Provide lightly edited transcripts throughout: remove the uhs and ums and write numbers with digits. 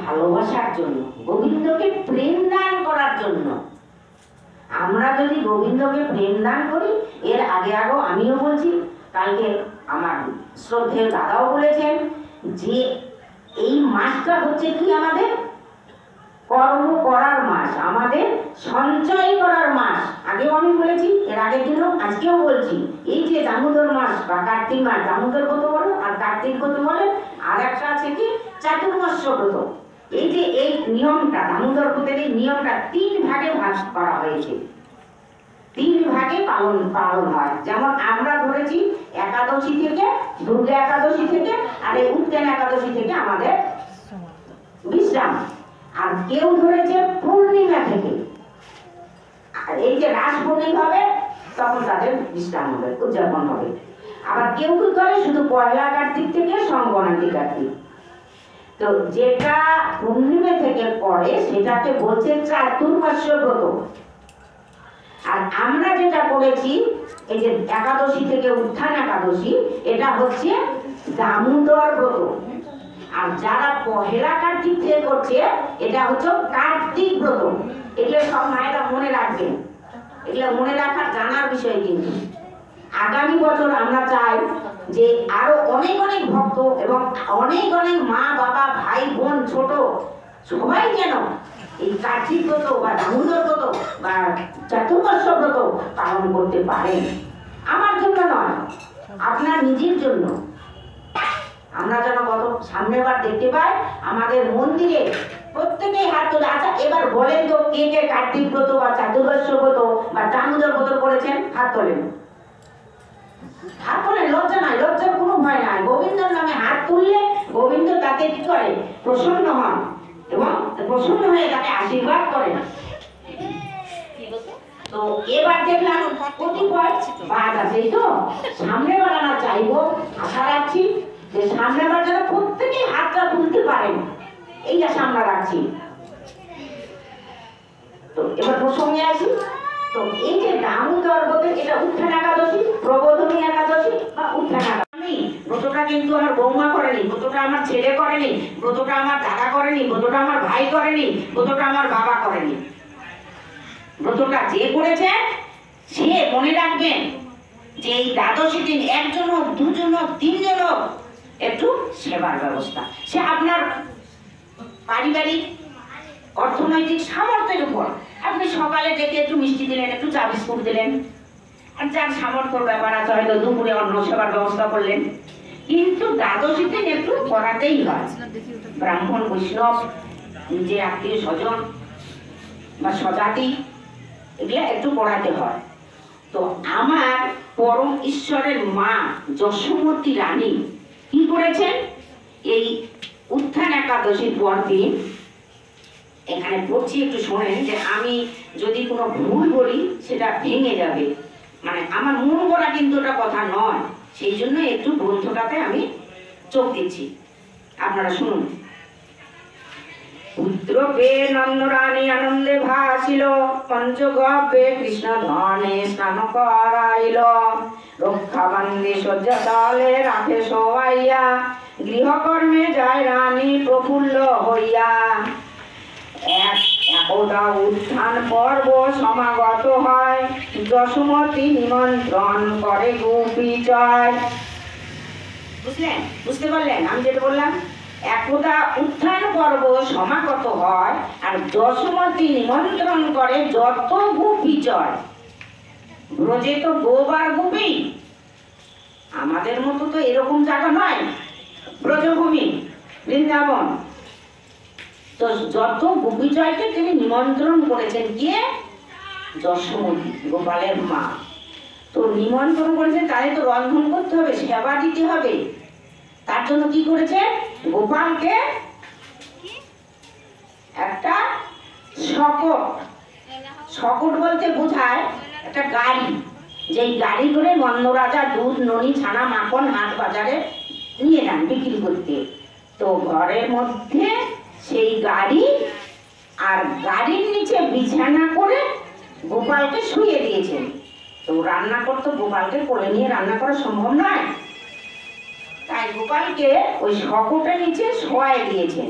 ভালোবাসার জন্য, গোবিন্দকে প্রেম দান করার জন্য। আমরা যদি গোবিন্দকে প্রেম দান করি, এর আগে আগেও আমিও বলছি, কালকে আমার শ্রদ্ধেয় দাদাও বলেছেন যে এই মাসটা হচ্ছে কি আমাদের কর্ম করার মাস, আমাদের সঞ্চয় করার মাস। আগেও আমি বলেছি, এর আগের দিনও আজকেও বলছি, এই যে দামোদর মাস বা কার্তিক মাস, দামোদর ব্রত বলো আর কার্তিক ব্রত বলে, আর একটা আছে কি চাতুর্মাস্য ব্রত। এই যে এই নিয়মটা, দামোদর ব্রতের এই নিয়মটা 3 ভাগে ভাগ করা হয়েছে, 3 ভাগে পালন হয়। যেমন আমরা ধরেছি একাদশী থেকে, দুর্গা একাদশী থেকে, আর এই উত্তন একাদশী থেকে আমাদের বিশ্রাম। আর কেউ ধরেছে পূর্ণিমা থেকে, আর এই যে রাস পূর্ণিমা হবে তখন তাদের বিশ্রাম হবে, উদযাপন হবে। আবার কেউ কি করে শুধু পয়লা কার্তিক থেকে সংক্রান্তি কার্তিক। তো যেটা পূর্ণিমা থেকে পড়ে সেটাকে বলছে চাতুর্মাস্য ব্রত। আর আমরা যেটা করেছি এই যে একাদশী থেকে উত্থান একাদশী, এটা হচ্ছে দামোদর ব্রত। আর যারা পহেলা কার্তিক থেকে করছে এটা হচ্ছে কার্তিক ব্রত। এগুলো সব মায়েরা মনে রাখবেন, এগুলো মনে রাখার জানার বিষয়। কিন্তু আগামী বছর আমরা চাই যে আরো অনেক অনেক ভক্ত এবং অনেক অনেক মা বাবা ভাই বোন ছোট সবাই যেন এই কার্তিক ব্রত বা দামোদর ব্রত বা চাতুর্মাস্য ব্রত পালন করতে পারেন। আমার জন্য নয়, আপনার নিজের জন্য। আমরা যেন কত সামনেবার দেখতে পাই আমাদের মন্দিরে প্রত্যেকেই হাত তোলে। আচ্ছা এবার বলেন তো কে কে কার্তিক ব্রত বা চাতুর্মাস্য ব্রত বা দামোদর ব্রত করেছেন? হাত তোলেন, হাত তোলেন। লজ্জা নাই, লজ্জার কোনো ভয় নাই। গোবিন্দর নামে হাত তুললে গোবিন্দ তাকে কি করে? প্রসন্ন হন এবং প্রসন্ন হয়ে তাকে আশীর্বাদ করেন। তো এবার দেখলাম কতিপয় বাদ আছে, তো সামনে বাড়ানো চাইবো, আশা রাখছি যে সামনে বার যেন প্রত্যেকেই হাতটা তুলতে পারেন, এই আশা আমরা রাখছি। তো এবার প্রসঙ্গে আসি। তো এই যে দামোদর ব্রত, এটা উত্থান একাদশী, প্রবোধনী একাদশী বা উত্থান একাদশী। ব্রতটা কিন্তু আমার বৌমা করেনি, ব্রতটা আমার ছেলে করেনি, ব্রতটা আমার দাদা করেনি, ব্রতটা আমার ভাই করেনি, ব্রতটা আমার বাবা করেনি। ব্রতটা যে করেছে সে মনে রাখবেন যে এই দ্বাদশী দিন একজন হোক, দুজন হোক, তিনজন হোক, একটু সেবার ব্যবস্থা। সে আপনার পারিবারিক অর্থনৈতিক সামর্থ্যের উপর। আপনি সকালে ডেকে একটু মিষ্টি দিলেন, একটু চা বিস্কুট দিলেন, আর যার সামর্থ্যর ব্যাপার আছে হয়তো দুপুরে অন্ন সেবার ব্যবস্থা করলেন। কিন্তু দ্বাদশী দিন একটু করাতেই হয়। ব্রাহ্মণ বৈষ্ণব, নিজের আত্মীয় স্বজন বা স্বজাতি, এগুলো একটু পড়াতে হয়। তো আমার পরম ঈশ্বরের মা যশোমতী রানী কি করেছেন? এই উত্থান একাদশীর পর দিন, এখানে পড়ছি একটু শোনেন, যে আমি যদি কোনো ভুল বলি সেটা ভেঙে যাবে, মানে আমার মন করা কিন্তু ওটা কথা নয়, সেই জন্য একটু গ্রন্থটাতে আমি চোখ দিচ্ছি, আপনারা শুনুন। পুত্র পেয়ে নন্দরানী আনন্দে ভাসিল, পঞ্চগব্যে কৃষ্ণ ধনে স্নান করাইল, রক্ষা বান্ধে শয্যা তলে রাখে শোয়াইয়া, গৃহকর্মে যায় রানী প্রফুল্ল হইয়া। একদা উত্থান পর্ব সমাগত হয়, যশোমতী নিমন্ত্রণ করে গোপীজয়। বুঝলেন? বুঝতে পারলেন আমি যেটা বললাম? একদা উত্থান পর্ব সমাগত হয় আর যশোমতী নিমন্ত্রণ করে যত গোপীজয়। ব্রজে তো গোবার গোপী, আমাদের মতো তো এরকম জায়গা নয় ব্রজভূমি বৃন্দাবন। তো যত গোপীজয়কে তিনি নিমন্ত্রণ করেছেন, কে? যশোমতী, গোপালের মা। তো নিমন্ত্রণ করেছেন, তাদের তো রন্ধন করতে হবে, সেবা দিতে হবে। তার জন্য কি করেছে? গোপালকে একটা শকট, শকট বলতে বোঝায় একটা গাড়ি, যেই গাড়ি করে নন্দরাজা দুধ, ননি, ছানা, মাখন হাট বাজারে নিয়ে যান বিক্রি করতে। তো ঘরের মধ্যে সেই গাড়ি আর গাড়ির নিচে বিছানা করে গোপালকে শুয়ে দিয়েছেন। তো রান্না করতে গোপালকে কোলে নিয়ে রান্না করা সম্ভব নয়, তাই গোপালকে ওই শকটের নিচে শোয়াই দিয়েছেন।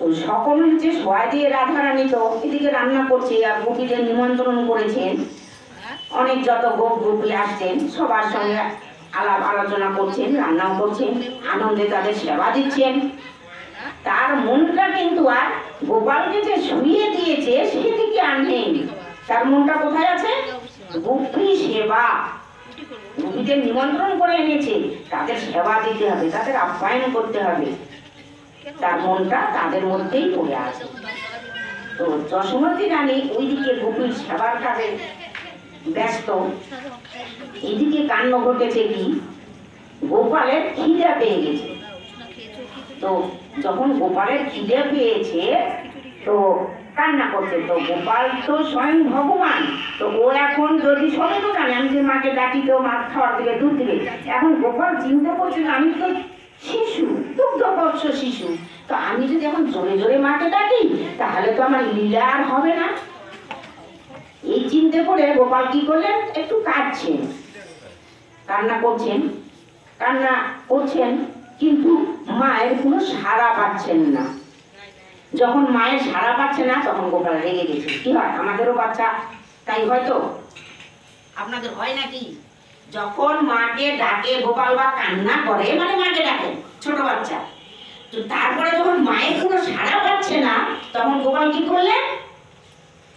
তো সকল যে সবাই দিয়ে রাধারানী তো এদিকে রান্না করছে আর গোপীদের নিমন্ত্রণ করেছেন, অনেক যত গোপ গোপী আসছেন সবার সঙ্গে আলাপ আলোচনা করছেন, রান্নাও করছেন, আনন্দে তাদের সেবা দিচ্ছেন। তার মনটা কিন্তু আর গোপালকে যে শুইয়ে দিয়েছে সেদিকে আর নেই। তার মনটা কোথায় আছে? গোপী সেবা। গোপীদের নিমন্ত্রণ করে এনেছে, তাদের সেবা দিতে হবে, তাদের আপ্যায়ন করতে হবে। তার মনটা তাদের মধ্যেই পড়ে আছে। তো যশোমতী রানী ওইদিকে গোপীর সেবার কাজে ব্যস্ত। এদিকে কাণ্ড ঘটেছে কি, গোপালের খিদে পেয়ে গেছে। তো যখন গোপালের খিদে পেয়েছে তো কান্না করছে। তো গোপাল তো স্বয়ং ভগবান, তো ও এখন যদি সবে তো জানে আমি যে মাকে ডাকি তো মা খাওয়ার দিকে দুধ দিবে, এখন গোপাল চিন্তা করছে আমি তো শিশু, দুগ্ধবৎস শিশু, তো আমি যদি এখন জোরে জোরে মাকে ডাকি তাহলে তো আমার লীলা আর হবে না। এই চিন্তা করে গোপাল কি করলেন, একটু কাঁদছেন, কান্না করছেন, কিন্তু মায়ের কোনো সাড়া পাচ্ছেন না। যখন মায়ের সাড়া পাচ্ছে না তখন গোপাল রেগে গেছে। কি হয়, আমাদেরও বাচ্চা তাই হয়তো, আপনাদের হয় নাকি? যখন মাকে ডাকে গোপাল বা কান্না করে, মানে মাকে ডাকে ছোট বাচ্চা, তো তারপরে যখন মায়ের কোনো সাড়া পাচ্ছে না তখন গোপাল কি করলেন,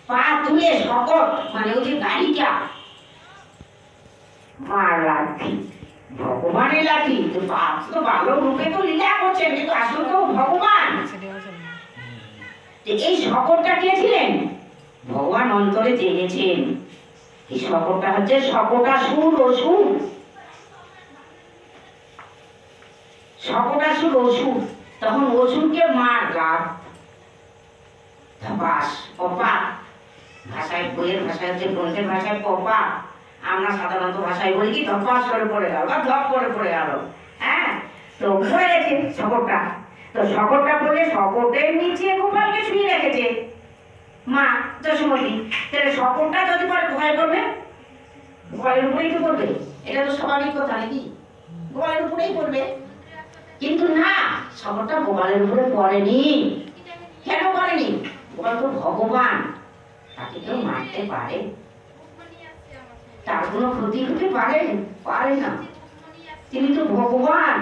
পা তুলে শকট, মানে ওই যে গাড়িটা, মার লাঠি, ভগবানের লাঠি, তো ভালো রূপে তো লীলা করছেন কিন্তু আসলে তো ভগবান। এই শকটটা কে ছিলেন? ভগবান অন্তরে জেগেছেন। এই শকটটা হচ্ছে শকটাসুর, অসুর, শকটাসুর অসুর। তখন অসুরকে মার লাভ ধপাস, পপা ভাষায়, বইয়ের ভাষায় হচ্ছে, গ্রন্থের ভাষায় পপা, আমরা সাধারণত ভাষায় বলি কি ধপাস করে পড়ে গেল বা ধপ করে পড়ে গেল। হ্যাঁ, তো পড়ে গেছে শকটটা। তো শকটটা পড়ে শকটের নিচে গোপালকে শুয়ে রেখেছে মা যশোমতী। তাহলে শকটটা যদি পরে কোথায় পড়বে? গোপালের উপরেই তো পড়বে, এটা তো স্বাভাবিক কথা নাকি? গোপালের উপরেই পড়বে। কিন্তু না, শকটটা গোপালের উপরে পড়েনি। কেন পড়েনি? গোপাল তো ভগবান, তাকে কেউ মারতে পারে? তার কোনো ক্ষতি হতে পারে না। তিনি তো ভগবান,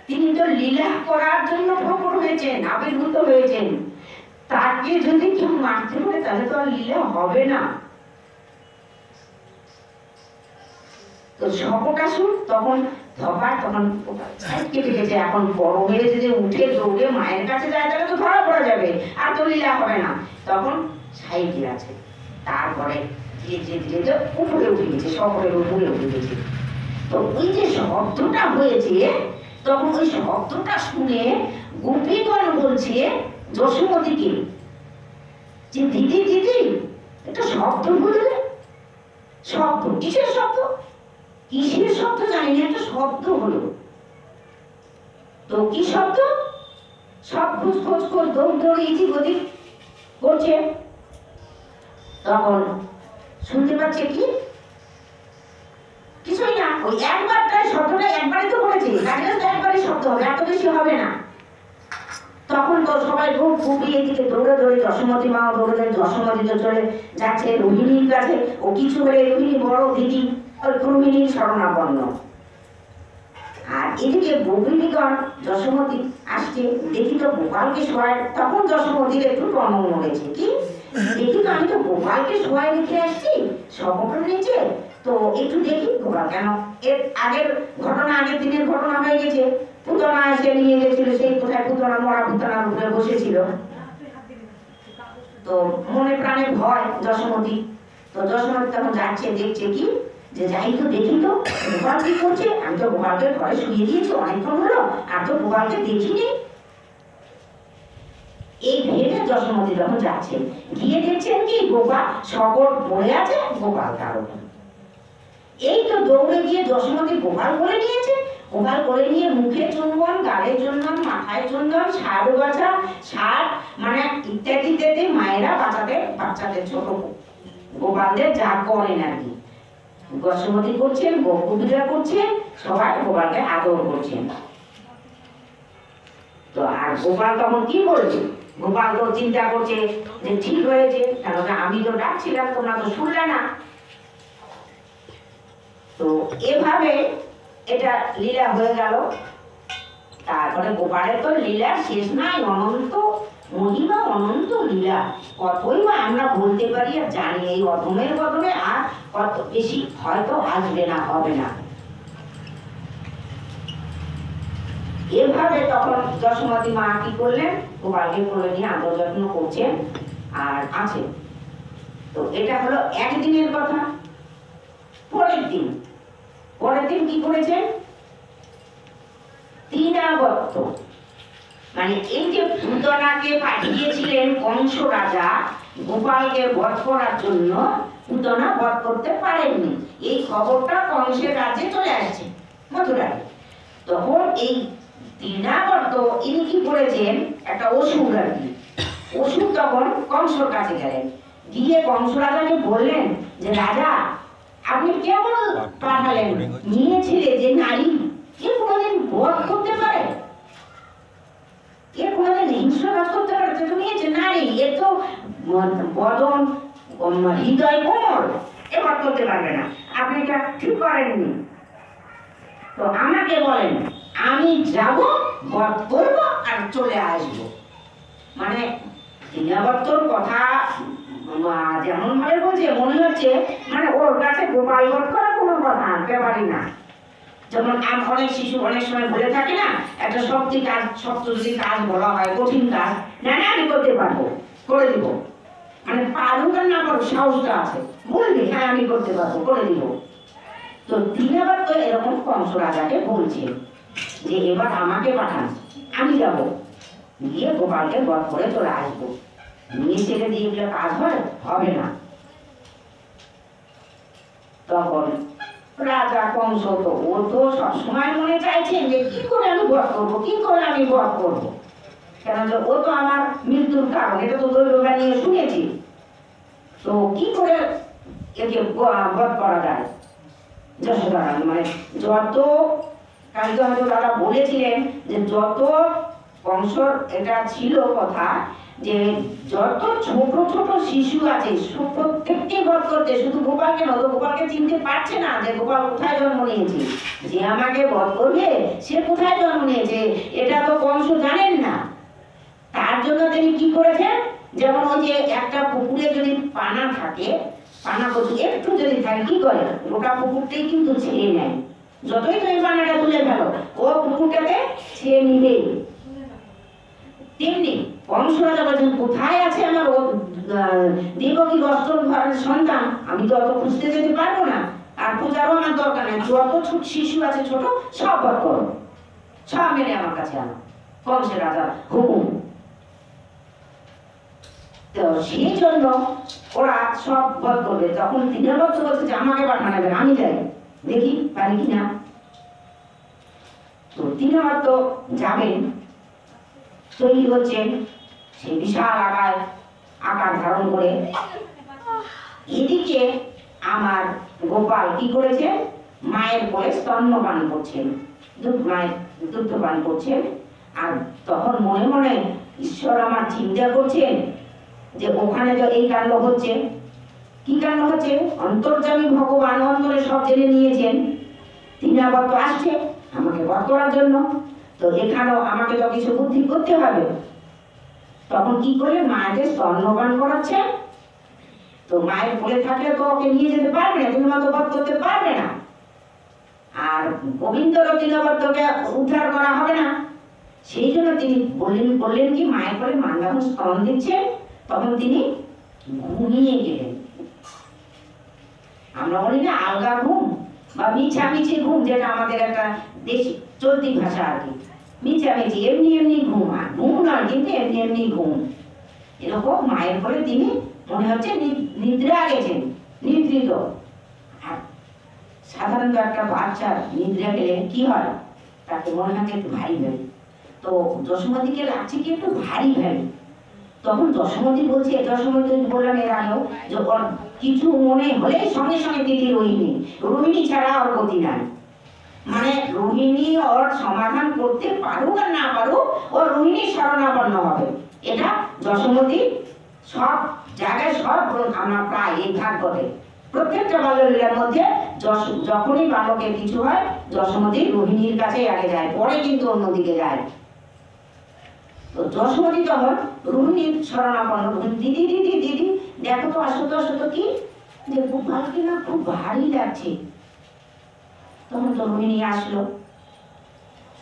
তিনি তো লীলা করার জন্য প্রকট হয়েছেন, আবির্ভূত হয়েছেন। তাকে যদি কেউ মারতে পারে তাহলে তো আর লীলা হবে না। তো শকটাসুর তখন ধপার, তখন কেটে গেছে। এখন বড় মেরে যদি উঠে দৌড়ে মায়ের কাছে যায় তাহলে তো ধরা পড়া যাবে, আর তো লীলা হবে না। তখন সাইডে আছে, তারপরে ধীরে ধীরে উপরে উঠে গেছে, শকটের উপরে উঠে গেছে। তো ওই যে শব্দটা হয়েছে, তখন ওই শব্দটা শুনে গোপীগণ বলছে যশোমতীকে যে দিদি দিদি একটা শব্দ বললে। শব্দ কিসের শব্দ? কিসের শব্দ জানি না, একটা শব্দ হলো। তো কি শব্দ? সব খোঁজ খোঁজ করে দৌড় এদিক ওদিক করছে। তখন শুনতে পাচ্ছে কি, কিছুই না, ওই একবারটাই শব্দটা একবারই তো করেছে, কাজে তো একবারই শব্দ হবে, এত বেশি হবে না। তখন তো সবাই খুব খুবই এদিকে দৌড়ে দৌড়ে, যশোমতী মাও দৌড়ে যশোমতী তো চলে যাচ্ছে রোহিণীর কাছে। ও কিছু হলে রোহিণী বড় দিদি, রোহিণীর শরণাপন্ন। আর এদিকে গোপিনীগণ যশোমতী আসছে, দেখি তো গোপালকে শোয়ায়। তখন যশোমতীর একটু টনক নড়েছে, কি দেখি তো আমি তো গোপালকে শোয়ায় রেখে আসছি শকটের নিচে, তো একটু দেখি গোপাল কেন। এর আগের ঘটনা, আগের দিনের ঘটনা হয়ে গেছে, পুতনা এসে নিয়ে গেছিল, সেই কোথায় পুতনা, মরা পুতনার উপরে বসেছিল। তো মনে প্রাণে ভয় যশোমতী। তো যশোমতী তখন যাচ্ছে, দেখছে কি যে যাই তো দেখি তো গোপাল কি করছে। আমি তো গোপালকে ঘরে শুয়ে দিয়েছি অনেকক্ষণ হলো, আর তো গোপালকে দেখিনি। এই ভেবে যশোমতী যখন যাচ্ছে, গিয়ে দেখছেন কি গোপাল শকট পড়ে আছে, গোপাল তার উপর। এই তো দৌড়ে গিয়ে যশোমতী গোপাল করে নিয়েছে। গোপাল করে নিয়ে মুখে চুম্বন, গালে চুম্বন, মাথায় চুম্বন, ষাঁড় বাছা, ষাঁড় মানে ইত্যাদি ইত্যাদি মায়েরা বাচ্চাদের ছোট গোপালদের যা করেন আর কি, যশোমতী করছেন, গোপীরা করছেন, সবাই গোপালকে আদর করছেন। তো আর গোপাল তখন কি বলছে, গোপাল তো চিন্তা করছে যে ঠিক হয়েছে, কেননা আমি তো ডাকছিলাম তোমরা তো শুনলে না। তো এভাবে এটা লীলা হয়ে গেল। তারপরে গোপালের তো লীলা শেষ নাই, অনন্ত মহিমা, অনন্ত লীলা, কতই বা আমরা বলতে পারি আর জানি। এই অধমের বদলে আর কত বেশি হয়তো আসবে না, হবে না। এভাবে তখন যশোমতী মা কি করলেন, গোপালকে কোলে নিয়ে আদর যত্ন করছেন আর আছে। তো এটা হলো একদিনের কথা। পরের দিন কি করেছেন, তৃণাবর্ত, মানে এই যে পুতনাকে পাঠিয়েছিলেন কংস রাজা গোপালকে বধ করার জন্য, পুতনা বধ করতে পারেননি, এই খবরটা কংসের রাজ্যে চলে আসছে মথুরায়। তখন এই তৃণাবর্ত ইনি কি করেছেন, একটা অসুর আর কি, অসুর তখন কংসর কাছে গেলেন, গিয়ে কংস রাজাকে বললেন যে রাজা আপনি কেমন পাঠালেন, মেয়ে ছেলে যে নারী, কে কোনোদিন বধ করতে পারে, কে কোনোদিন হিংস্র কাজ করতে পারে, তুমি যে নারী, এ তো বদন হৃদয় কোমল, এ বধ করতে পারবে না, আপনি এটা ঠিক করেননি। তো আমাকে বলেন, আমি যাব, বধ করবো আর চলে আসবো। মানে তৃণাবর্তর কথা যেমন ভাবে বলছে, মনে হচ্ছে মানে ওর কাছে গোপাল বধ করা কোনো কথা ব্যাপারই না। যেমন অনেক শিশু অনেক সময় বলে থাকে না, একটা শক্ত যদি কাজ বলা হয়, কঠিন কাজ, না না আমি করতে পারবো, করে দিব, মানে পারুক আর না পারুক সাহসটা আছে, বলবি হ্যাঁ আমি করতে পারবো, করে দিব। তো তৃণাবর্ত এরকম কংস রাজাকে বলছে যে এবার আমাকে পাঠান, আমি যাব, গিয়ে গোপালকে বধ করে চলে আসবো, নিয়ে ছেড়ে দিয়ে গেলে কাজ হয়, হবে না। তখন রাজা কংস তো ও তো সবসময় মনে চাইছেন যে কি করে আমি বধ করবো, কি করে আমি বধ করবো, কেন যে ও তো আমার মৃত্যুর কারণ, এটা তো দৈব নিয়ে শুনেছি। তো কি করে একে বধ করা যায়, যশোদা মানে যত কালকে হয়তো দাদা বলেছিলেন যে যত কংসর এটা ছিল কথা, যে যত ছোট ছোট শিশু আছে প্রত্যেককে বধ করতে, শুধু গোপালকে নয়, তো গোপালকে চিনতে পারছে না যে গোপাল কোথায় জন্ম নিয়েছে, যে আমাকে বধ করবে সে কোথায় জন্ম নিয়েছে এটা তো কংস জানেন না। তার জন্য তিনি কি করেছেন, যেমন ওই যে একটা পুকুরে যদি পানা থাকে, পানা কচু একটু যদি থাকে কি করে, গোটা পুকুরটাই কিন্তু ছেয়ে নেয়, যতই তুমি পানাটা তুলে ফেলো ও পুকুরটাকে ছেয়ে নিবেই। তেমনি কংস রাজা বলছেন কোথায় আছে আমার দেবকী বস্ত্র সন্তান, আমি তো অত খুঁজতে যেতে পারবো না, আর খোঁজারও আমার দরকার নেই, যত ছোট শিশু আছে ছোট সব বধ করো, সব মেরে আমার কাছে আনো, কংসের রাজার হুকুম। তো সেই জন্য ওরা সব বধ করবে। তখন তৃণাবর্ত বলছে যে আমাকে পাঠানো, আমি যাই দেখি পারি কিনা। তো তৃণাবর্ত যাবেন, তৈরি হচ্ছেন, সেই বিশাল আকার ধারণ করে। এদিকে আমার গোপাল কি করেছে, মায়ের কোলে স্তন্যপান করছেন, মায়ের দুগ্ধ পান করছেন। আর তখন মনে মনে ঈশ্বর আমার চিন্তা করছেন যে ওখানে তো এই কাণ্ড হচ্ছে, কি কাণ্ড হচ্ছে, অন্তর্যামী ভগবান অন্তরে সব জেনে নিয়েছেন, তৃণাবর্ত আসছে আমাকে বধ করার জন্য, তো এখানেও আমাকে তো কিছু বুদ্ধি করতে হবে। তখন কি করে মায়েকে স্তন্যপান করাচ্ছে, তো মায়ের কোলে থাকলে তো ওকে নিয়ে যেতে পারবে না, তুমি তো বধ করতে পারবে না, আর গোবিন্দর তৃণাবর্তকে উদ্ধার করা হবে না। সেই জন্য তিনি বললেন কি মায়ের কোলে মা যখন স্তন দিচ্ছেন তখন তিনি ঘুমিয়ে গেলেন। আমরা বলি না আলগা ঘুম বা মিছামিছি ঘুম, যেটা আমাদের একটা দেশি চলতি ভাষা আর কি, মিছামিছি এমনি এমনি ঘুম, আর ঘুম নয় কিন্তু এমনি এমনি ঘুম, এরকম মায়ের কোলে তিনি মনে হচ্ছে নিদ্রা গেছেন, নিদ্রিত। আর সাধারণত একটা বাচ্চার নিদ্রা গেলে কি হয়, তাকে মনে হয় একটু ভারী ভারী, তো যশোমতীকে লাগছে কি একটু ভারী ভারী। তখন যশোমতী বলছে, যশোমতী বললাম এর আগেও যে কিছু মনে হলে সঙ্গে সঙ্গে দিদি রোহিণী, রোহিণী ছাড়া আর গতি নাই। মানে রোহিণী ওর সমাধান করতে পারুক আর না পারুক, ও রোহিণীর শরণাপন্ন হবে। এটা যশোমতী সব জায়গায় সব আমরা প্রায় এই ভাগবতে প্রত্যেকটা বাল্যলীলার মধ্যে যখনই বালকের কিছু হয় যশোমতী রোহিণীর কাছে আগে যায়, পরে কিন্তু অন্যদিকে যায়। তো যশোমতী তখন রোহিণীর শরণাপন্ন, দিদি দিদি দিদি দেখো তো, আসো তো আসো তো, কি যে গোপালকে না খুব ভারী লাগছে। তখন তো রোহিণী আসলো,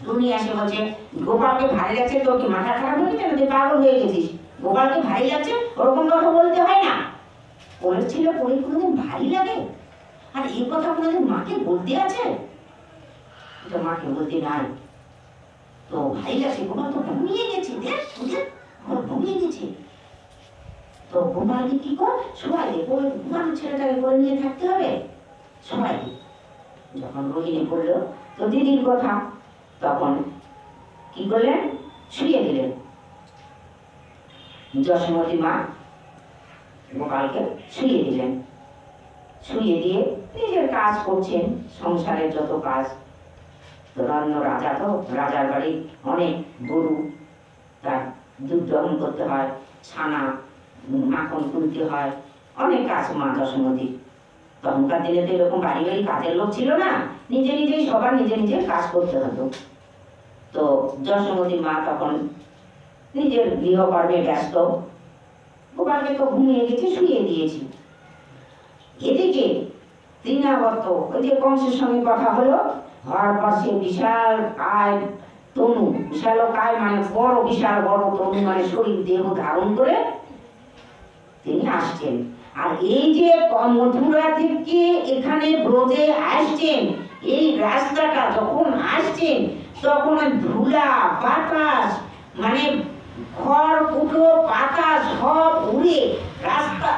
রোহিণী আসে বলছে গোপালকে ভারী লাগছে, তো কি মাথা খারাপ হয়ে গেছে, তুই পাগল হয়ে গেছিস? গোপালকে ভারী লাগছে ওরকম কথা বলতে হয় না। কোলের ছিল কোলে কোনোদিন ভারী লাগে? আর এই কথা কোনোদিন মাকে বলতে আছে? এটা মাকে বলতে নাই। তো ভারী লাগছে, গোপাল তো ঘুমিয়ে গেছে, দেখ দেখ ঘুমিয়ে গেছে। তো গোপালকে কি কর, সবাই দে, ওই ঘুমানো ছেলেটাকে করে নিয়ে থাকতে হবে, সবাই দে। যখন রোহিণী বললো তো দিদির কথা, তখন কি করলেন, শুয়ে দিলেন। যশোমতী মা গোপালকে শুয়ে দিলেন, শুয়ে দিয়ে নিজের কাজ করছেন, সংসারের যত কাজ। রান্য রাজা, তো রাজার বাড়ি অনেক গরু, তার দুধ দহন করতে হয়, ছানা মাখন তুলতে হয়, অনেক কাজ মা যশোমতীর। তখনকার দিনে তো এরকম বাড়ি বাড়ি কাজের লোক ছিল না, নিজে নিজেই সবার নিজে নিজের কাজ করতে হতো। তো যশোমতী মা তখন নিজের গৃহকর্মে ব্যস্ত। গোপালকে তো ঘুমিয়ে গেছে, শুয়ে দিয়েছি। এদিকে তৃণাবর্ত, ওই যে কংসের সঙ্গে কথা হলো, হওয়ার পর সে বিশাল কায় তনু, বিশাল কায় মানে বড়, বিশাল বড় তনু মানে শরীর দেহ ধারণ করে তিনি আসছেন। আর এই যে মথুরা থেকে এখানে ব্রজে আসছেন, এই রাস্তাটা যখন আসছেন তখন ধুলা বাতাস মানে খড় কুটো পাতা সব উড়ে রাস্তা